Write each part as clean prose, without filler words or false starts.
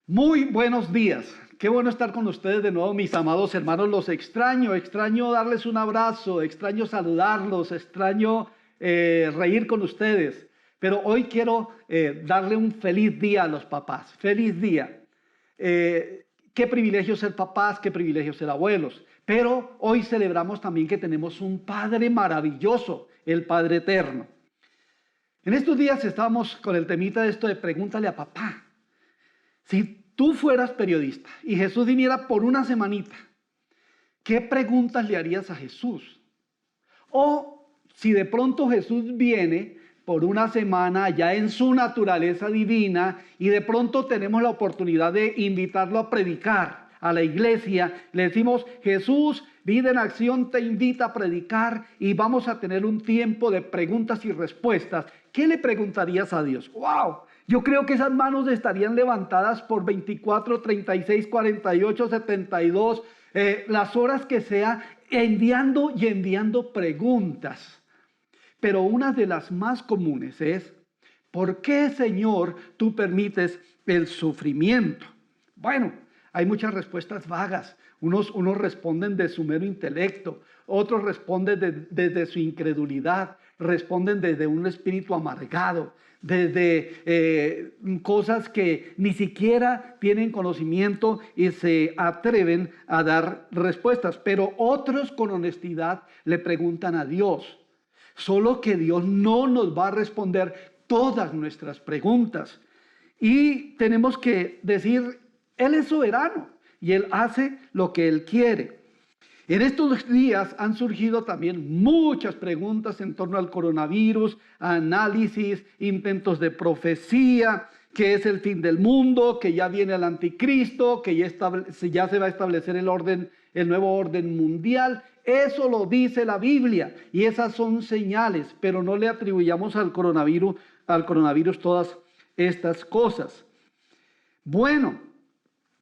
Muy buenos días. Qué bueno estar con ustedes de nuevo, mis amados hermanos. Los extraño darles un abrazo, extraño saludarlos, extraño reír con ustedes. Pero hoy quiero darle un feliz día a los papás. Feliz día. Qué privilegio ser papás, qué privilegio ser abuelos. Pero hoy celebramos también que tenemos un Padre maravilloso, el Padre Eterno. En estos días estábamos con el temita de esto de pregúntale a papá. Si tú fueras periodista y Jesús viniera por una semanita, ¿qué preguntas le harías a Jesús? O si de pronto Jesús viene por una semana ya en su naturaleza divina y de pronto tenemos la oportunidad de invitarlo a predicar a la iglesia, le decimos: Jesús, vida en acción, te invita a predicar y vamos a tener un tiempo de preguntas y respuestas. ¿Qué le preguntarías a Dios? ¡Wow! Yo creo que esas manos estarían levantadas por 24, 36, 48, 72, las horas que sea, enviando y enviando preguntas. Pero una de las más comunes es: ¿por qué, Señor, tú permites el sufrimiento? Bueno, hay muchas respuestas vagas. Unos responden de su mero intelecto, otros responden desde su incredulidad, responden desde un espíritu amargado, desde cosas que ni siquiera tienen conocimiento y se atreven a dar respuestas. Pero otros con honestidad le preguntan a Dios. Solo que Dios no nos va a responder todas nuestras preguntas. Y tenemos que decir: Él es soberano y Él hace lo que Él quiere. En estos días han surgido también muchas preguntas en torno al coronavirus, análisis, intentos de profecía, que es el fin del mundo, que ya viene el anticristo, que ya se va a establecer el nuevo orden mundial. Eso lo dice la Biblia y esas son señales, pero no le atribuyamos al coronavirus todas estas cosas. Bueno,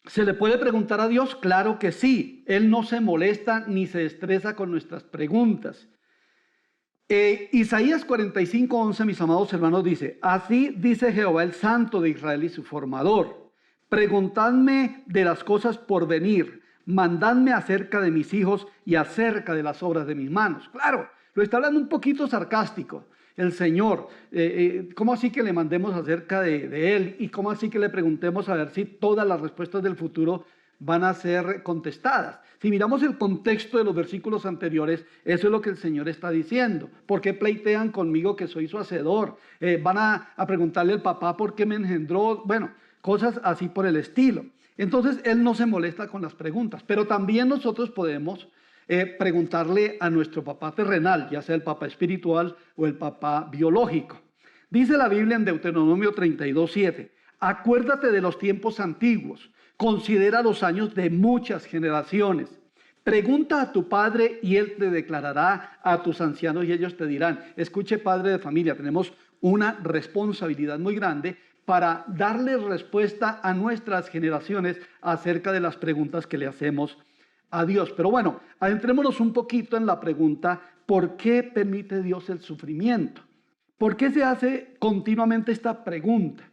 ¿se le puede preguntar a Dios? Claro que sí. Él no se molesta ni se estresa con nuestras preguntas. Isaías 45:11, mis amados hermanos, dice: así dice Jehová, el Santo de Israel y su formador. Preguntadme de las cosas por venir. Mandadme acerca de mis hijos y acerca de las obras de mis manos. Claro, lo está hablando un poquito sarcástico el Señor. ¿Cómo así que le mandemos acerca de Él? ¿Y cómo así que le preguntemos a ver si todas las respuestas del futuro van a ser contestadas? Si miramos el contexto de los versículos anteriores, eso es lo que el Señor está diciendo. ¿Por qué pleitean conmigo que soy su hacedor? Van a preguntarle al papá por qué me engendró. Bueno, cosas así por el estilo. Entonces, Él no se molesta con las preguntas, pero también nosotros podemos preguntarle a nuestro papá terrenal, ya sea el papá espiritual o el papá biológico. Dice la Biblia en Deuteronomio 32:7: acuérdate de los tiempos antiguos, considera los años de muchas generaciones. Pregunta a tu padre y él te declarará, a tus ancianos y ellos te dirán. Escuche, padre de familia, tenemos una responsabilidad muy grande para darle respuesta a nuestras generaciones acerca de las preguntas que le hacemos a Dios. Pero bueno, adentrémonos un poquito en la pregunta: ¿por qué permite Dios el sufrimiento? ¿Por qué se hace continuamente esta pregunta?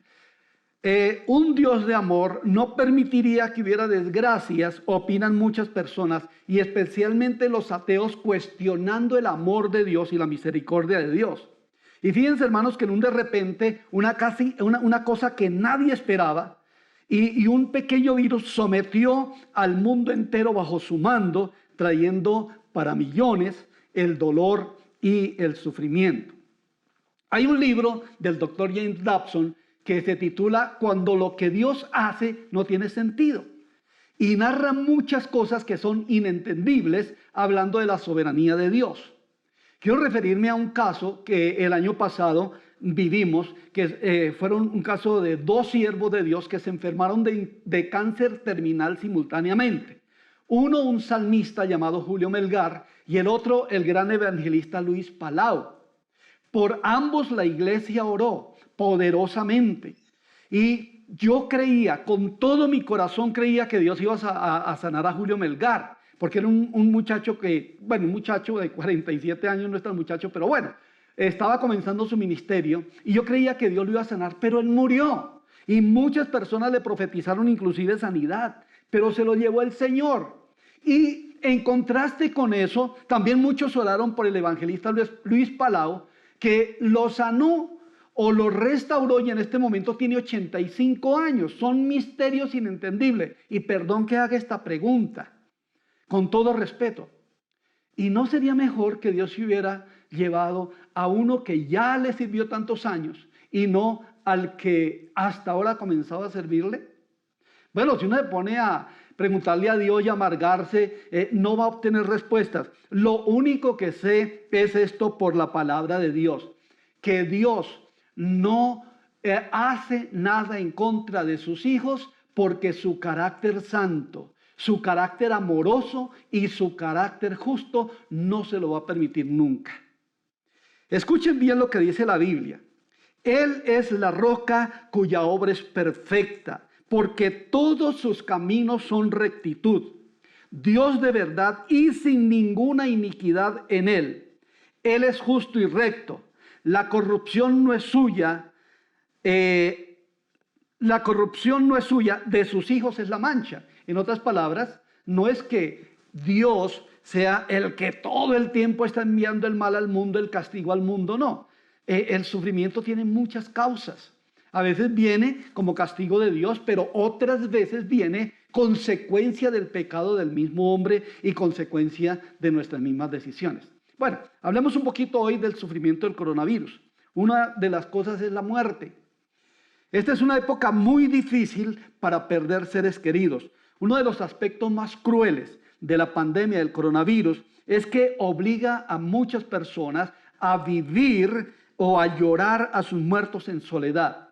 Un Dios de amor no permitiría que hubiera desgracias, opinan muchas personas, y especialmente los ateos, cuestionando el amor de Dios y la misericordia de Dios. Y fíjense, hermanos, que en un de repente, una cosa que nadie esperaba, y un pequeño virus sometió al mundo entero bajo su mando, trayendo para millones el dolor y el sufrimiento. Hay un libro del doctor James Dobson que se titula Cuando lo que Dios hace no tiene sentido, y narra muchas cosas que son inentendibles, hablando de la soberanía de Dios. Quiero referirme a un caso que el año pasado vivimos, que fueron un caso de dos siervos de Dios que se enfermaron de cáncer terminal simultáneamente. Uno, un salmista llamado Julio Melgar, y el otro, el gran evangelista Luis Palau. Por ambos la iglesia oró poderosamente. Y yo creía, con todo mi corazón creía que Dios iba a sanar a Julio Melgar, porque era un muchacho un muchacho de 47 años, no es tan muchacho, pero bueno, estaba comenzando su ministerio y yo creía que Dios lo iba a sanar, pero él murió. Y muchas personas le profetizaron inclusive sanidad, pero se lo llevó el Señor. Y en contraste con eso, también muchos oraron por el evangelista Luis Palau, que lo sanó o lo restauró y en este momento tiene 85 años. Son misterios inentendibles. Y perdón que haga esta pregunta, con todo respeto. ¿Y no sería mejor que Dios se hubiera llevado a uno que ya le sirvió tantos años y no al que hasta ahora comenzaba a servirle? Bueno, si uno se pone a preguntarle a Dios y amargarse, no va a obtener respuestas. Lo único que sé es esto por la palabra de Dios, que Dios no hace nada en contra de sus hijos porque su carácter santo, su carácter amoroso y su carácter justo no se lo va a permitir nunca. Escuchen bien lo que dice la Biblia. Él es la roca cuya obra es perfecta, porque todos sus caminos son rectitud. Dios de verdad y sin ninguna iniquidad en él. Él es justo y recto. La corrupción no es suya. La corrupción no es suya, de sus hijos es la mancha. En otras palabras, no es que Dios sea el que todo el tiempo está enviando el mal al mundo, el castigo al mundo, no. El sufrimiento tiene muchas causas. A veces viene como castigo de Dios, pero otras veces viene consecuencia del pecado del mismo hombre y consecuencia de nuestras mismas decisiones. Bueno, hablemos un poquito hoy del sufrimiento del coronavirus. Una de las cosas es la muerte. Esta es una época muy difícil para perder seres queridos. Uno de los aspectos más crueles de la pandemia del coronavirus es que obliga a muchas personas a vivir o a llorar a sus muertos en soledad.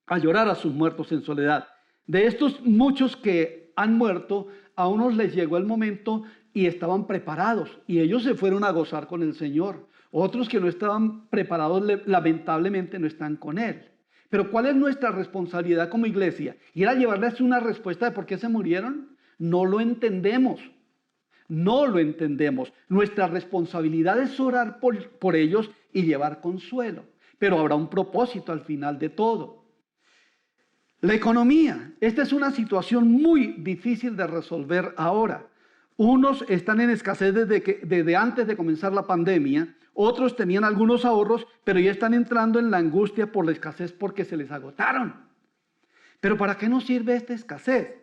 A llorar a sus muertos en soledad. De estos muchos que han muerto, a unos les llegó el momento y estaban preparados y ellos se fueron a gozar con el Señor. Otros que no estaban preparados lamentablemente no están con Él. Pero ¿cuál es nuestra responsabilidad como iglesia? ¿Ir a llevarles una respuesta de por qué se murieron? No lo entendemos. No lo entendemos. Nuestra responsabilidad es orar por ellos y llevar consuelo. Pero habrá un propósito al final de todo. La economía. Esta es una situación muy difícil de resolver ahora. Unos están en escasez desde antes de comenzar la pandemia. Otros tenían algunos ahorros, pero ya están entrando en la angustia por la escasez porque se les agotaron. Pero ¿para qué nos sirve esta escasez?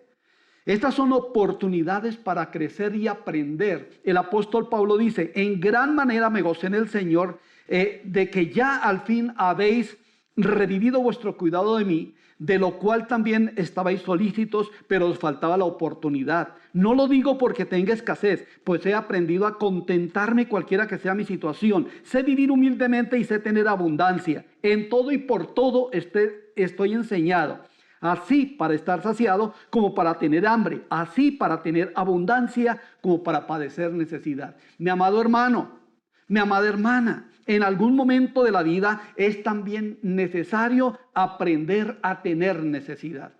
Estas son oportunidades para crecer y aprender. El apóstol Pablo dice, en gran manera me gocé en el Señor de que ya al fin habéis revivido vuestro cuidado de mí, de lo cual también estabais solícitos, pero os faltaba la oportunidad. No lo digo porque tenga escasez, pues he aprendido a contentarme cualquiera que sea mi situación. Sé vivir humildemente y sé tener abundancia. En todo y por todo estoy enseñado. Así para estar saciado como para tener hambre. Así para tener abundancia como para padecer necesidad. Mi amado hermano, mi amada hermana, en algún momento de la vida es también necesario aprender a tener necesidad.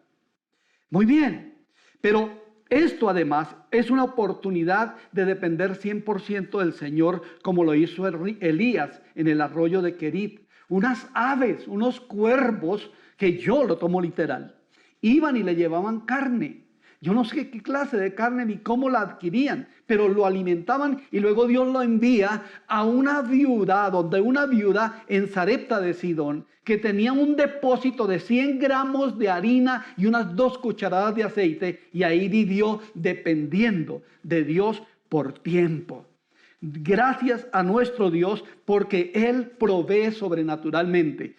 Muy bien, pero esto además es una oportunidad de depender 100% del Señor, como lo hizo Elías en el arroyo de Querit. Unas aves, unos cuervos, que yo lo tomo literal, iban y le llevaban carne. Yo no sé qué clase de carne ni cómo la adquirían, pero lo alimentaban y luego Dios lo envía a una viuda en Sarepta de Sidón, que tenía un depósito de 100 gramos de harina y unas 2 cucharadas de aceite, y ahí vivió dependiendo de Dios por tiempo. Gracias a nuestro Dios porque Él provee sobrenaturalmente.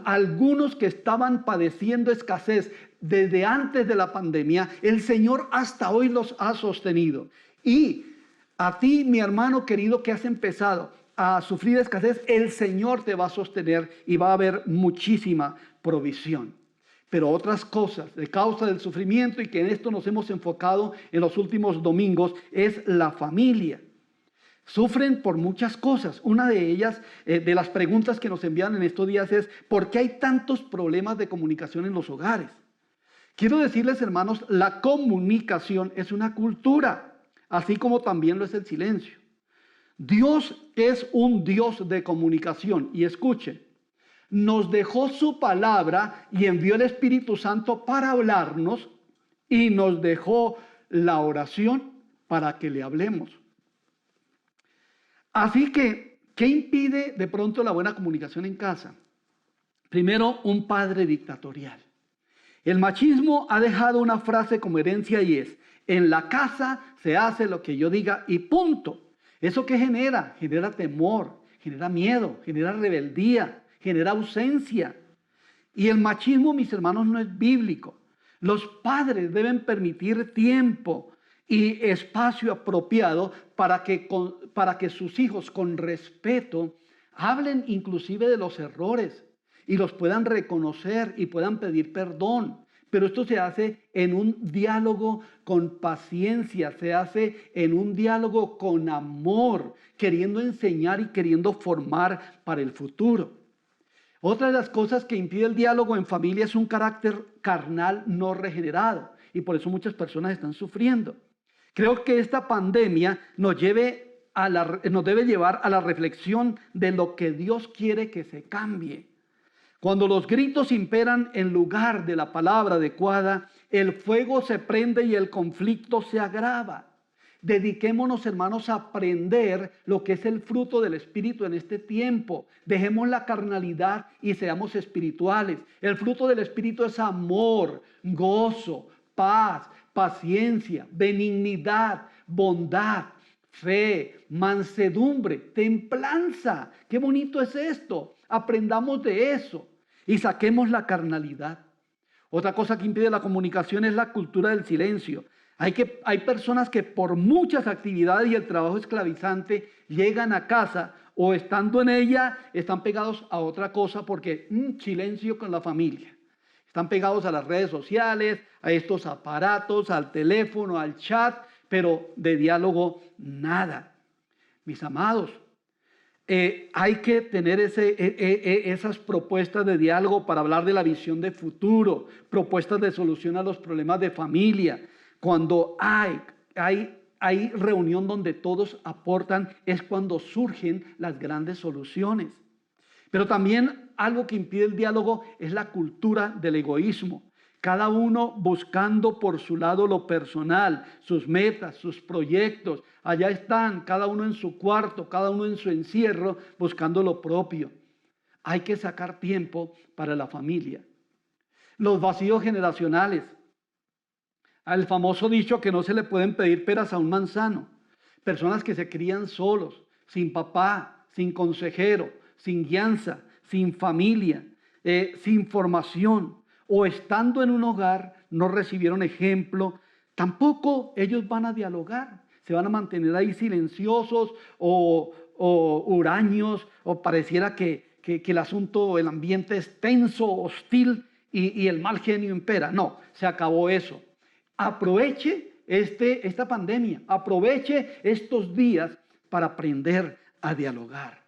Algunos que estaban padeciendo escasez desde antes de la pandemia, el Señor hasta hoy los ha sostenido. Y a ti, mi hermano querido, que has empezado a sufrir escasez, el Señor te va a sostener y va a haber muchísima provisión. Pero otras cosas de causa del sufrimiento, y que en esto nos hemos enfocado en los últimos domingos, es la familia. Sufren por muchas cosas. Una de ellas, de las preguntas que nos envían en estos días es, ¿por qué hay tantos problemas de comunicación en los hogares? Quiero decirles, hermanos, la comunicación es una cultura, así como también lo es el silencio. Dios es un Dios de comunicación. Y escuchen, nos dejó su palabra y envió el Espíritu Santo para hablarnos y nos dejó la oración para que le hablemos. Así que, ¿qué impide de pronto la buena comunicación en casa? Primero, un padre dictatorial. El machismo ha dejado una frase como herencia y es: en la casa se hace lo que yo diga y punto. ¿Eso qué genera? Genera temor, genera miedo, genera rebeldía, genera ausencia. Y el machismo, mis hermanos, no es bíblico. Los padres deben permitir tiempo y espacio apropiado para que sus hijos con respeto hablen inclusive de los errores y los puedan reconocer y puedan pedir perdón. Pero esto se hace en un diálogo con paciencia, se hace en un diálogo con amor, queriendo enseñar y queriendo formar para el futuro. Otra de las cosas que impide el diálogo en familia es un carácter carnal no regenerado, y por eso muchas personas están sufriendo. Creo que esta pandemia nos debe llevar a la reflexión de lo que Dios quiere que se cambie. Cuando los gritos imperan en lugar de la palabra adecuada, el fuego se prende y el conflicto se agrava. Dediquémonos, hermanos, a aprender lo que es el fruto del Espíritu en este tiempo. Dejemos la carnalidad y seamos espirituales. El fruto del Espíritu es amor, gozo, paz, paciencia, benignidad, bondad, fe, mansedumbre, templanza. Qué bonito es esto. Aprendamos de eso y saquemos la carnalidad. Otra cosa que impide la comunicación es la cultura del silencio. Hay personas que por muchas actividades y el trabajo esclavizante llegan a casa o estando en ella están pegados a otra cosa porque silencio con la familia. Están pegados a las redes sociales, a estos aparatos, al teléfono, al chat, pero de diálogo nada. Mis amados, hay que tener esas propuestas de diálogo para hablar de la visión de futuro, propuestas de solución a los problemas de familia. Cuando hay reunión donde todos aportan, es cuando surgen las grandes soluciones. Pero también algo que impide el diálogo es la cultura del egoísmo. Cada uno buscando por su lado lo personal, sus metas, sus proyectos. Allá están, cada uno en su cuarto, cada uno en su encierro, buscando lo propio. Hay que sacar tiempo para la familia. Los vacíos generacionales. Al famoso dicho que no se le pueden pedir peras a un manzano. Personas que se crían solos, sin papá, sin consejero, sin guianza, sin familia, sin formación, o estando en un hogar no recibieron ejemplo, tampoco ellos van a dialogar, se van a mantener ahí silenciosos o huraños, o pareciera que el asunto, el ambiente es tenso, hostil y el mal genio impera. No, se acabó eso. Aproveche esta pandemia, aproveche estos días para aprender a dialogar.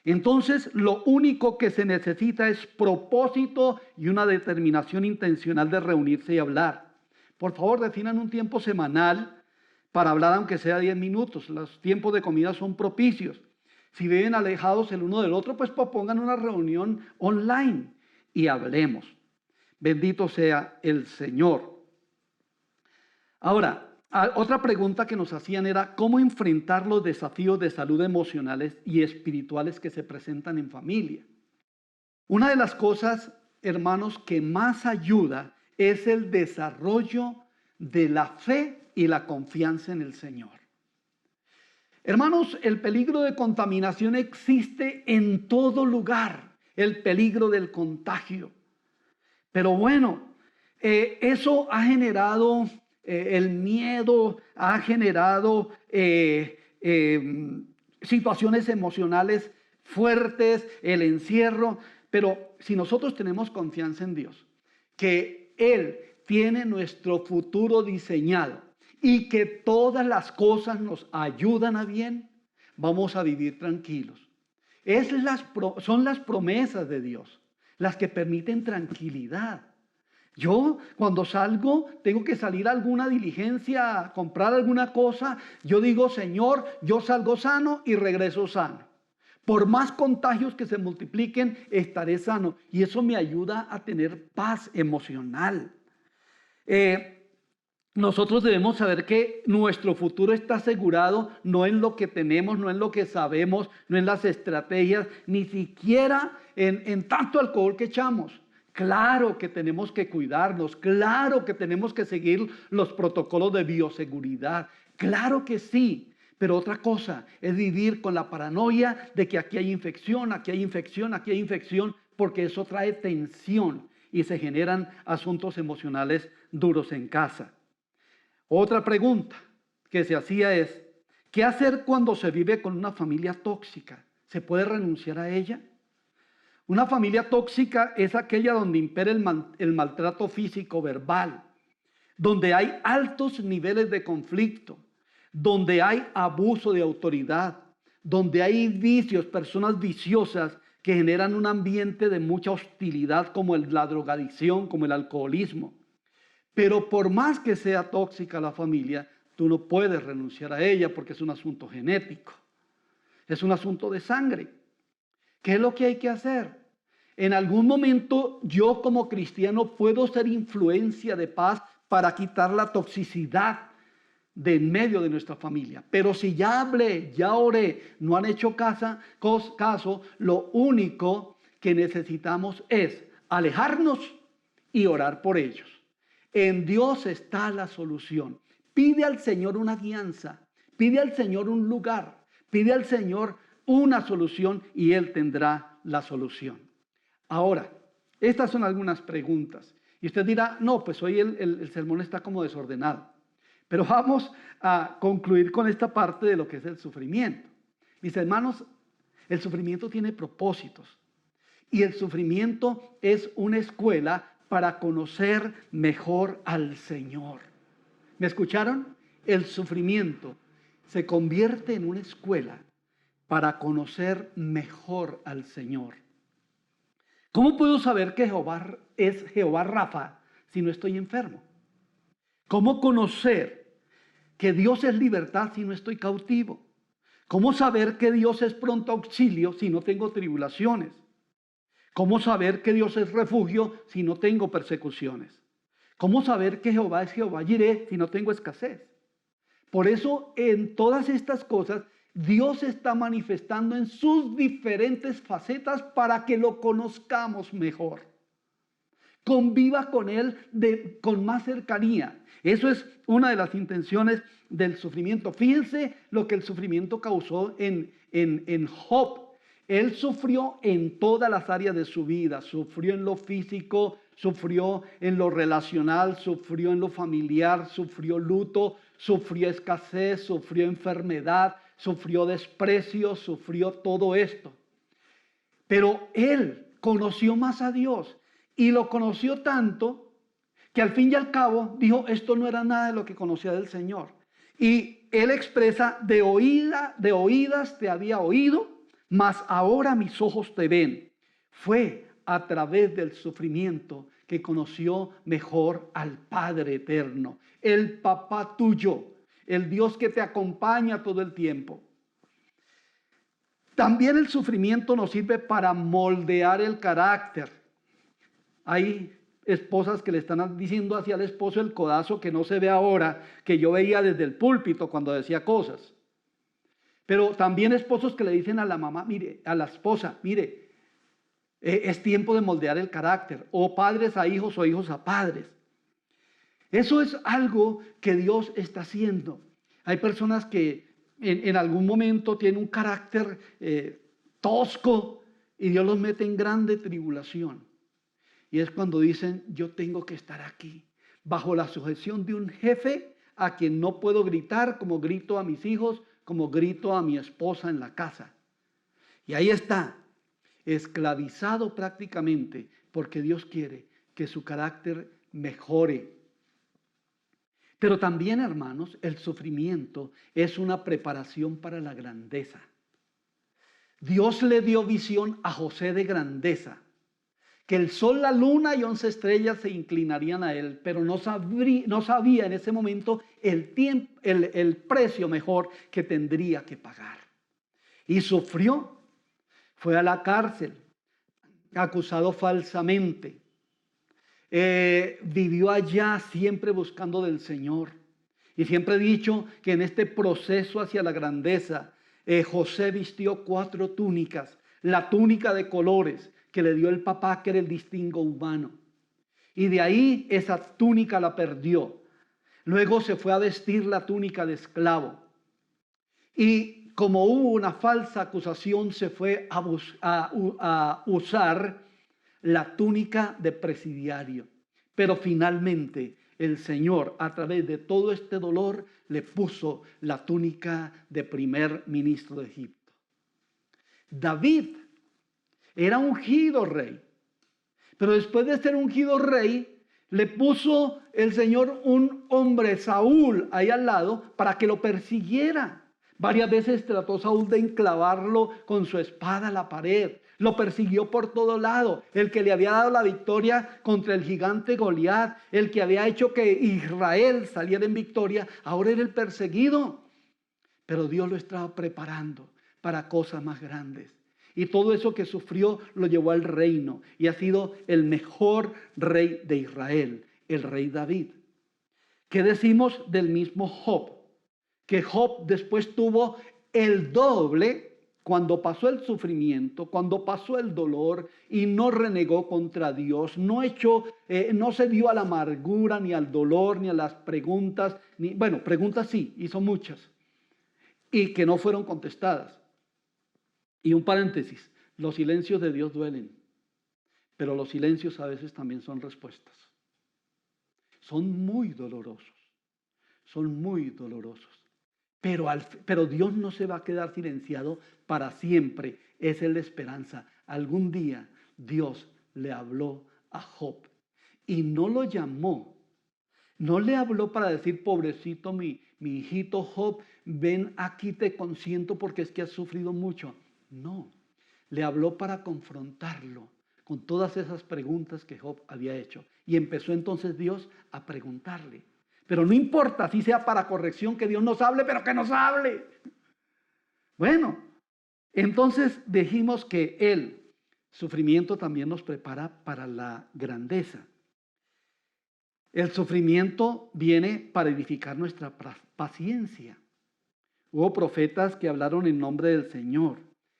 Entonces, lo único que se necesita es propósito y una determinación intencional de reunirse y hablar. Por favor, definan un tiempo semanal para hablar, aunque sea 10 minutos. Los tiempos de comida son propicios. Si viven alejados el uno del otro, pues propongan una reunión online y hablemos. Bendito sea el Señor. Ahora, otra pregunta que nos hacían era ¿cómo enfrentar los desafíos de salud emocionales y espirituales que se presentan en familia? Una de las cosas, hermanos, que más ayuda es el desarrollo de la fe y la confianza en el Señor. Hermanos, el peligro de contaminación existe en todo lugar, el peligro del contagio. Pero bueno, eso ha generado... el miedo ha generado situaciones emocionales fuertes, el encierro, pero si nosotros tenemos confianza en Dios, que Él tiene nuestro futuro diseñado y que todas las cosas nos ayudan a bien, vamos a vivir tranquilos. Son las promesas de Dios las que permiten tranquilidad. Yo cuando salgo, tengo que salir a alguna diligencia, a comprar alguna cosa, yo digo, Señor, yo salgo sano y regreso sano. Por más contagios que se multipliquen, estaré sano. Y eso me ayuda a tener paz emocional. Nosotros debemos saber que nuestro futuro está asegurado no en lo que tenemos, no en lo que sabemos, no en las estrategias, ni siquiera en tanto alcohol que echamos. Claro que tenemos que cuidarnos, claro que tenemos que seguir los protocolos de bioseguridad, claro que sí. Pero otra cosa es vivir con la paranoia de que aquí hay infección, aquí hay infección, aquí hay infección, porque eso trae tensión y se generan asuntos emocionales duros en casa. Otra pregunta que se hacía es, ¿qué hacer cuando se vive con una familia tóxica? ¿Se puede renunciar a ella? Una familia tóxica es aquella donde impera el maltrato físico, verbal, donde hay altos niveles de conflicto, donde hay abuso de autoridad, donde hay vicios, personas viciosas que generan un ambiente de mucha hostilidad como la drogadicción, como el alcoholismo. Pero por más que sea tóxica la familia, tú no puedes renunciar a ella porque es un asunto genético, es un asunto de sangre. ¿Qué es lo que hay que hacer? En algún momento yo como cristiano puedo ser influencia de paz para quitar la toxicidad de en medio de nuestra familia. Pero si ya hablé, ya oré, no han hecho caso, lo único que necesitamos es alejarnos y orar por ellos. En Dios está la solución. Pide al Señor una guianza, pide al Señor un lugar, pide al Señor una solución y Él tendrá la solución. Ahora, estas son algunas preguntas. Y usted dirá, no, pues hoy el sermón está como desordenado. Pero vamos a concluir con esta parte de lo que es el sufrimiento. Mis hermanos, el sufrimiento tiene propósitos. Y el sufrimiento es una escuela para conocer mejor al Señor. ¿Me escucharon? El sufrimiento se convierte en una escuela para conocer mejor al Señor. ¿Cómo puedo saber que Jehová es Jehová Rafa si no estoy enfermo? ¿Cómo conocer que Dios es libertad si no estoy cautivo? ¿Cómo saber que Dios es pronto auxilio si no tengo tribulaciones? ¿Cómo saber que Dios es refugio si no tengo persecuciones? ¿Cómo saber que Jehová es Jehová Jireh si no tengo escasez? Por eso en todas estas cosas Dios está manifestando en sus diferentes facetas para que lo conozcamos mejor. Conviva con Él con más cercanía. Eso es una de las intenciones del sufrimiento. Fíjense lo que el sufrimiento causó en Job. Él sufrió en todas las áreas de su vida. Sufrió en lo físico, sufrió en lo relacional, sufrió en lo familiar, sufrió luto, sufrió escasez, sufrió enfermedad, sufrió desprecio, sufrió todo esto. Pero él conoció más a Dios y lo conoció tanto que al fin y al cabo dijo, esto no era nada de lo que conocía del Señor. Y él expresa, de oídas te había oído, mas ahora mis ojos te ven. Fue a través del sufrimiento que conoció mejor al Padre eterno, el papá tuyo, el Dios que te acompaña todo el tiempo. También el sufrimiento nos sirve para moldear el carácter. Hay esposas que le están diciendo hacia el esposo el codazo que no se ve ahora, que yo veía desde el púlpito cuando decía cosas. Pero también esposos que le dicen a la mamá, mire, a la esposa, mire, es tiempo de moldear el carácter. O padres a hijos o hijos a padres. Eso es algo que Dios está haciendo. Hay personas que en algún momento tienen un carácter tosco y Dios los mete en grande tribulación. Y es cuando dicen, yo tengo que estar aquí, bajo la sujeción de un jefe a quien no puedo gritar como grito a mis hijos, como grito a mi esposa en la casa. Y ahí está, esclavizado prácticamente, porque Dios quiere que su carácter mejore. Pero también, hermanos, el sufrimiento es una preparación para la grandeza. Dios le dio visión a José de grandeza, que el sol, la luna y 11 estrellas se inclinarían a él, pero no sabía en ese momento el precio mejor que tendría que pagar. Y sufrió Fue a la cárcel, acusado falsamente. Vivió allá siempre buscando del Señor. Y siempre he dicho que en este proceso hacia la grandeza, José vistió 4 túnicas. La túnica de colores que le dio el papá, que era el distingo humano. Y de ahí esa túnica la perdió. Luego se fue a vestir la túnica de esclavo. Y como hubo una falsa acusación, se fue a usar la túnica de presidiario. Pero finalmente el Señor, a través de todo este dolor, le puso la túnica de primer ministro de Egipto. David era ungido rey, pero después de ser ungido rey, le puso el Señor un hombre, Saúl, ahí al lado, para que lo persiguiera. Varias veces trató Saúl de enclavarlo con su espada a la pared. Lo persiguió por todo lado. El que le había dado la victoria contra el gigante Goliat, el que había hecho que Israel saliera en victoria, ahora era el perseguido. Pero Dios lo estaba preparando para cosas más grandes. Y todo eso que sufrió lo llevó al reino. Y ha sido el mejor rey de Israel, el rey David. ¿Qué decimos del mismo Job? Que Job después tuvo el doble cuando pasó el sufrimiento, cuando pasó el dolor y no renegó contra Dios, no se dio a la amargura, ni al dolor, ni a las preguntas, preguntas sí, hizo muchas, y que no fueron contestadas. Y un paréntesis, los silencios de Dios duelen, pero los silencios a veces también son respuestas. Son muy dolorosos, son muy dolorosos. Pero Dios no se va a quedar silenciado para siempre. Esa es la esperanza. Algún día Dios le habló a Job y no lo llamó. No le habló para decir, pobrecito mi hijito Job, ven aquí, te consiento porque es que has sufrido mucho. No, le habló para confrontarlo con todas esas preguntas que Job había hecho. Y empezó entonces Dios a preguntarle. Pero no importa si sea para corrección, que Dios nos hable, pero que nos hable. Bueno, entonces dijimos que el sufrimiento también nos prepara para la grandeza. El sufrimiento viene para edificar nuestra paciencia. Hubo profetas que hablaron en nombre del Señor.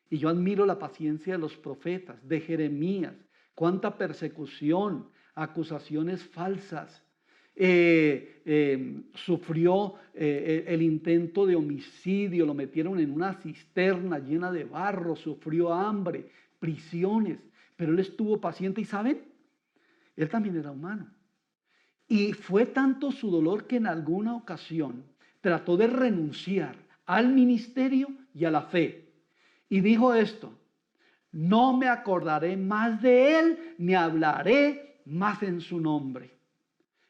Y yo admiro la paciencia de los profetas, de Jeremías. Cuánta persecución, acusaciones falsas. Sufrió el intento de homicidio, lo metieron en una cisterna llena de barro, sufrió hambre, prisiones, pero él estuvo paciente y ¿saben? Él también era humano. Y fue tanto su dolor que en alguna ocasión trató de renunciar al ministerio y a la fe. Y dijo esto: no me acordaré más de él, ni hablaré más en su nombre.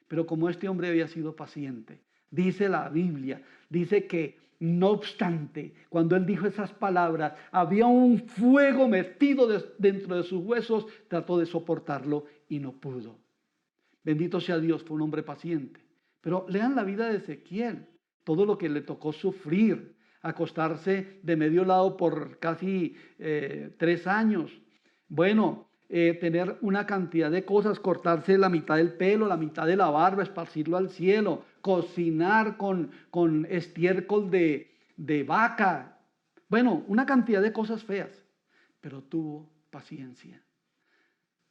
Pero como este hombre había sido paciente, dice la Biblia, dice que no obstante, cuando él dijo esas palabras, había un fuego metido dentro de sus huesos, trató de soportarlo y no pudo. Bendito sea Dios, fue un hombre paciente. Pero lean la vida de Ezequiel, todo lo que le tocó sufrir, acostarse de medio lado por casi 3 años. Bueno, tener una cantidad de cosas, cortarse la mitad del pelo, la mitad de la barba, esparcirlo al cielo, cocinar con estiércol de vaca. Bueno, una cantidad de cosas feas, pero tuvo paciencia.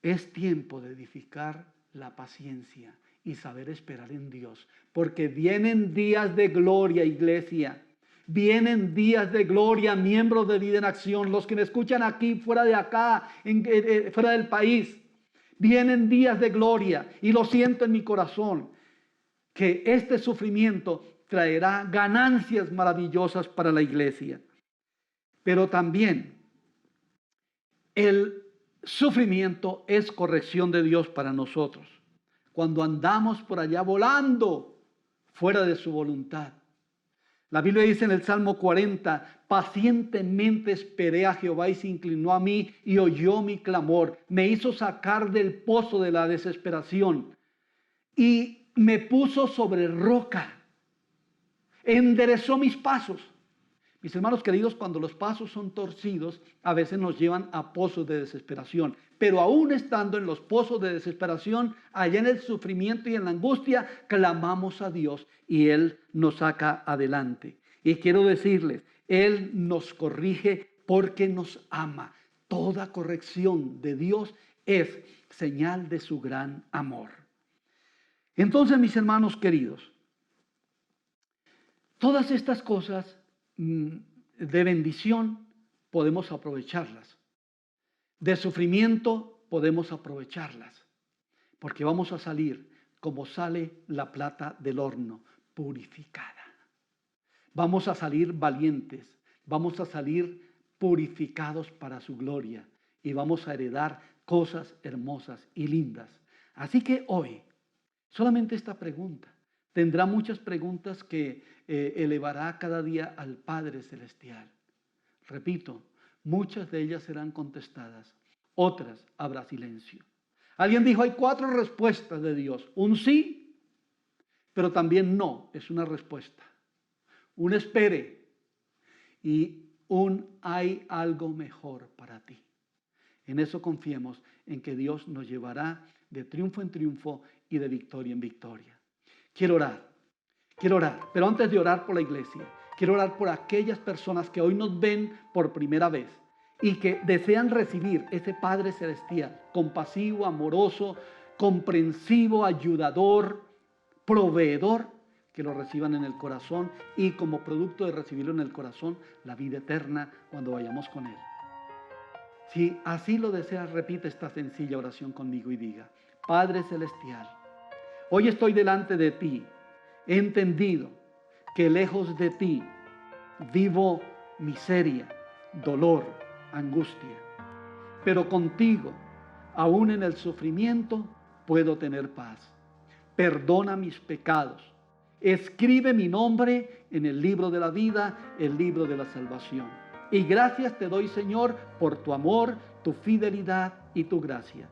Es tiempo de edificar la paciencia y saber esperar en Dios, porque vienen días de gloria, iglesia. Vienen días de gloria, miembros de Vida en Acción, los que me escuchan aquí, fuera de acá, fuera del país. Vienen días de gloria y lo siento en mi corazón, que este sufrimiento traerá ganancias maravillosas para la iglesia. Pero también el sufrimiento es corrección de Dios para nosotros. Cuando andamos por allá volando fuera de su voluntad. La Biblia dice en el Salmo 40, pacientemente esperé a Jehová y se inclinó a mí y oyó mi clamor. Me hizo sacar del pozo de la desesperación y me puso sobre roca. Enderezó mis pasos. Mis hermanos queridos, cuando los pasos son torcidos, a veces nos llevan a pozos de desesperación. Pero aún estando en los pozos de desesperación, allá en el sufrimiento y en la angustia, clamamos a Dios y Él nos saca adelante. Y quiero decirles, Él nos corrige porque nos ama. Toda corrección de Dios es señal de su gran amor. Entonces, mis hermanos queridos, todas estas cosas de bendición podemos aprovecharlas. De sufrimiento podemos aprovecharlas. Porque vamos a salir como sale la plata del horno, purificada. Vamos a salir valientes. Vamos a salir purificados para su gloria. Y vamos a heredar cosas hermosas y lindas. Así que hoy, solamente esta pregunta. Tendrá muchas preguntas que elevará cada día al Padre Celestial. Repito, muchas de ellas serán contestadas, otras habrá silencio. Alguien dijo, hay 4 respuestas de Dios. Un sí, pero también no, es una respuesta. Un espere y un hay algo mejor para ti. En eso confiemos, en que Dios nos llevará de triunfo en triunfo y de victoria en victoria. Quiero orar, pero antes de orar por la iglesia, quiero orar por aquellas personas que hoy nos ven por primera vez y que desean recibir ese Padre Celestial, compasivo, amoroso, comprensivo, ayudador, proveedor, que lo reciban en el corazón y como producto de recibirlo en el corazón, la vida eterna cuando vayamos con Él. Si así lo deseas, repite esta sencilla oración conmigo y diga, Padre Celestial, hoy estoy delante de ti. He entendido que lejos de ti vivo miseria, dolor, angustia. Pero contigo, aún en el sufrimiento, puedo tener paz. Perdona mis pecados. Escribe mi nombre en el libro de la vida, el libro de la salvación. Y gracias te doy, Señor, por tu amor, tu fidelidad y tu gracia.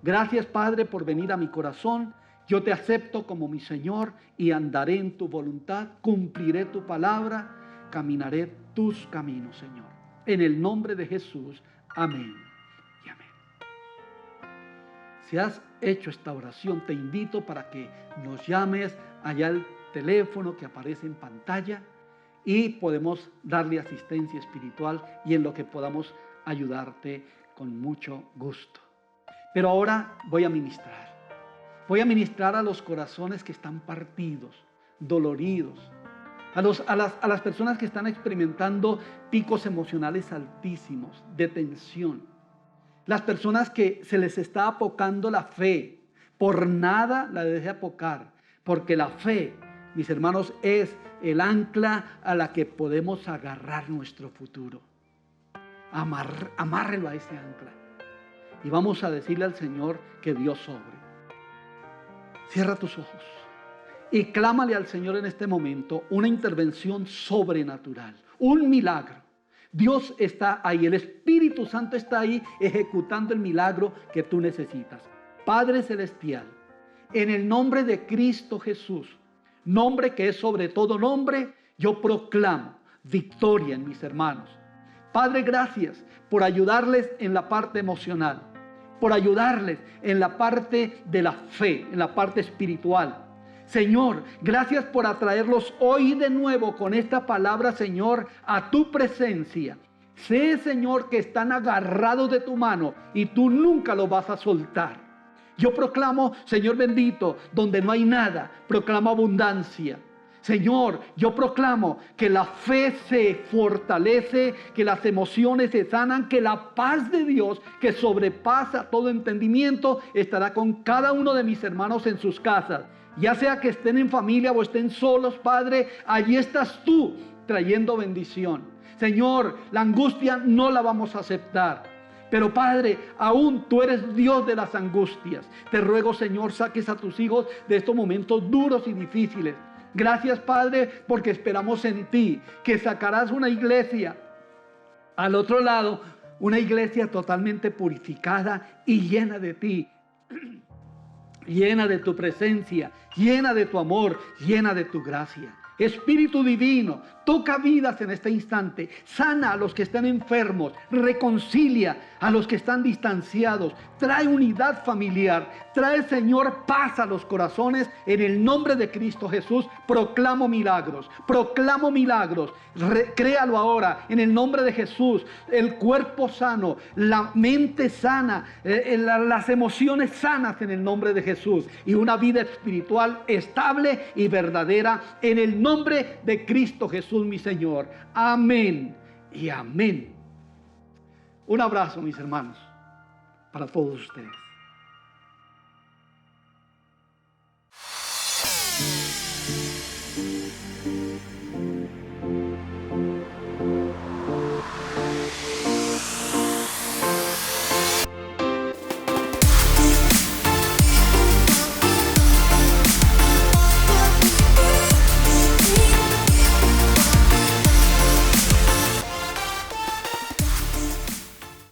Gracias, Padre, por venir a mi corazón. Yo te acepto como mi Señor y andaré en tu voluntad, cumpliré tu palabra, caminaré tus caminos, Señor. En el nombre de Jesús, amén y amén. Si has hecho esta oración, te invito para que nos llames allá al teléfono que aparece en pantalla y podemos darle asistencia espiritual y en lo que podamos ayudarte con mucho gusto. Pero ahora voy a ministrar. Voy a ministrar a los corazones que están partidos, doloridos, a las personas que están experimentando picos emocionales altísimos, de tensión. Las personas que se les está apocando la fe, por nada la deje apocar, porque la fe, mis hermanos, es el ancla a la que podemos agarrar nuestro futuro. Amárrelo a ese ancla. Y vamos a decirle al Señor que Dios sobre. Cierra tus ojos y clámale al Señor en este momento una intervención sobrenatural, un milagro. Dios está ahí, el Espíritu Santo está ahí ejecutando el milagro que tú necesitas. Padre Celestial, en el nombre de Cristo Jesús, nombre que es sobre todo nombre, yo proclamo victoria en mis hermanos. Padre, gracias por ayudarles en la parte emocional, por ayudarles en la parte de la fe, en la parte espiritual. Señor, gracias por atraerlos hoy de nuevo con esta palabra, Señor, a tu presencia. Sé, Señor, que están agarrados de tu mano y tú nunca los vas a soltar. Yo proclamo, Señor bendito, donde no hay nada, proclamo abundancia. Señor, yo proclamo que la fe se fortalece, que las emociones se sanan, que la paz de Dios, que sobrepasa todo entendimiento, estará con cada uno de mis hermanos en sus casas. Ya sea que estén en familia o estén solos, Padre, allí estás tú trayendo bendición. Señor, la angustia no la vamos a aceptar. Pero Padre, aún tú eres Dios de las angustias. Te ruego, Señor, saques a tus hijos de estos momentos duros y difíciles. Gracias, Padre, porque esperamos en ti, que sacarás una iglesia al otro lado, una iglesia totalmente purificada y llena de ti, llena de tu presencia, llena de tu amor, llena de tu gracia. Espíritu divino, Toca vidas en este instante. Sana a los que están enfermos. Reconcilia a los que están distanciados. Trae unidad familiar. Trae, Señor, paz a los corazones. En el nombre de Cristo Jesús, proclamo milagros. Proclamo milagros. Créalo ahora. En el nombre de Jesús. El cuerpo sano. La mente sana. Las emociones sanas en el nombre de Jesús. Y una vida espiritual estable y verdadera en el nombre de Cristo Jesús, mi Señor. Amén y amén. Un abrazo, mis hermanos, para todos ustedes.